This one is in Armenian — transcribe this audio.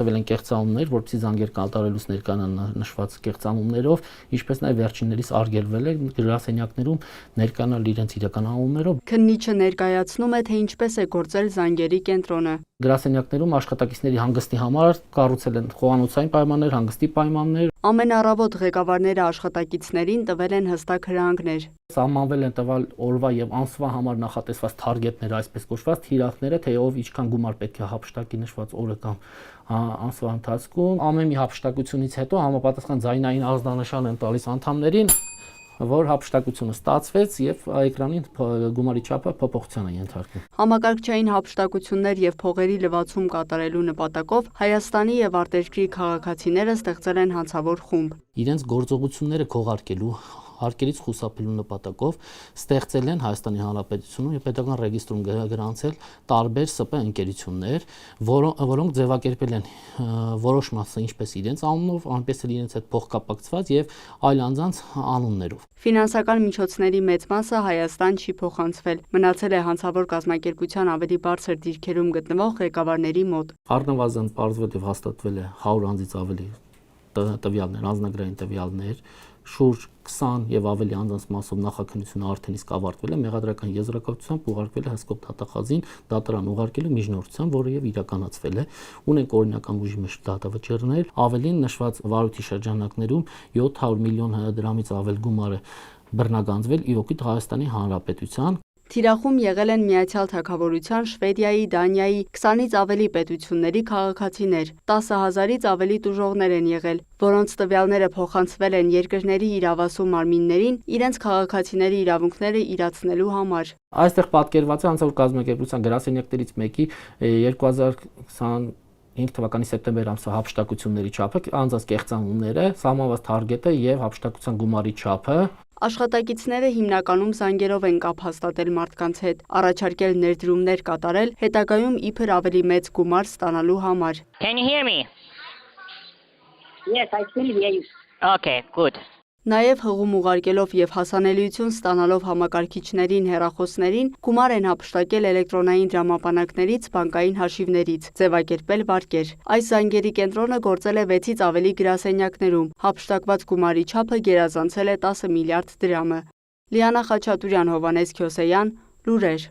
տվել են կեղծանուններ, որպեսզի զանգեր կատարելուց ներկանան նշված կեղծանուններով, ինչպես նաև վերջիններիս արգելվել է գրասենյակներում ներկանալ իրենց իրական անուններով։ Քննիչը ներկայացնում է, թե ինչպես է գործել զանգերի կենտրոնը։ Գրասենյակներում աշխատակիցների հանգստի համար կառուցել են խոհանոցային պայմաններ, հանգստի պայմաններ։ Ամեն առավոտ ղեկավարները աշխատակիցներին տվել են հստակ հրահանգներ։ Սահմանվել են տվյալ օրվա եւ ամսվա համար նախատեսված թարգետներ, այսպես կոչված թիրախները, թե ով ինչքան գումար պետք է հափշտակի նշված օրը կամ ամսվա ընթացքում։ Ամեն մի հափշտակությունից հետո համապատասխան ձայնային ազդանշան են տալիս անդամներին, որ հափշտակությունը ստացվեց եւ էկրանին գումարի չափը փոփոխության է ենթարկվում։ Համակարգչային հափշտակություններ եւ փողերի լվացում կատարելու նպատակով Հայաստանի եւ արտերկրի քաղաքացիները ստեղծել են հանցավոր խումբ։ Իրենց գործողությունները քողարկելու հարկերից խուսափելու նպատակով ստեղծել են Հայաստանի Հանրապետությունում եւ պետական ռեգիստրում գրանցել տարբեր ՍՊ ընկերություններ, որոնք ձևակերպել են որոշ մասը ինչպես իրենց անունով, այնպես էլ իրենց հետ փոխկապակցված եւ այլ անձանց անուններով։ Ֆինանսական միջոցների մեծ մասը Հայաստան չի փոխանցվել, մնացել է հանցավոր կազմակերպության ավելի բարձր դիրքերում գտնվող ղեկավարների մոտ։ Առնվազն պարզվել եւ հաստատվել է 100 անձից ավելի տվյալներ, անձնագրային տվյալներ, շուրջ 20 եւ ավելի անձանց մասով նախաքննությունը արդեն իսկ ավարտվել է, մեղադրական եզրակացությամբ ուղարկվել է հսկոպ դատախազին, դատարան ուղարկելու միջնորդությամբ, որը եւ իրականացվել է։ Ունենք օրինական ուժի մեջ դատավճիռներ, ավելին նշված վարույթի շրջանակներում 700 միլիոն դրամից ավել գումար է բռնագանձվել ի օգուտ Հայաստանի Հանրապետության։ Թիրախում եղել են Միացյալ Թագավորության, Շվեդիայի, Դանիայի 20-ից ավելի պետությունների քաղաքացիներ, 10,000-ից ավելի տուժողներ են եղել, որոնց տվյալները փոխանցվել են երկրների իրավասու մարմիններին իրենց քաղաքացիների իրավունքները իրացնելու համար։ Այստեղ պատկերված է հանցավոր կազմակերպության գրասենյակներից մեկի 2025 թվականի սեպտեմբեր ամսվա հափշտակությունների չափը, անձանց կեղծանունները, սահմանված թարգետը եւ հափշտակության գումարի չափը։ Աշխատակիցները հիմնականում զանգերով են կապ հաստատել մարդկանց հետ, առաջարկել ներդրումներ կատարել, հետագայում իբր ավելի մեծ գումար ստանալու համար։ Can you hear me? Yes, I still hear you. Okay, good. Նաև հղում ուղարկելով եւ հասանելիություն ստանալով համակարգիչներին, հեռախոսներին գումար են հափշտակել էլեկտրոնային դրամապանակներից, բանկային հաշիվներից, ձևակերպել վարկեր։ Այս զանգերի կենտրոնը գործել է 6-ից ավելի գրասենյակներում, հափշտակված գումարի չափը գերազանցել է 10 միլիարդ դրամը։ Լիանա Խաչատուրյան, Հովհաննես Քյոսեյան, լուրեր։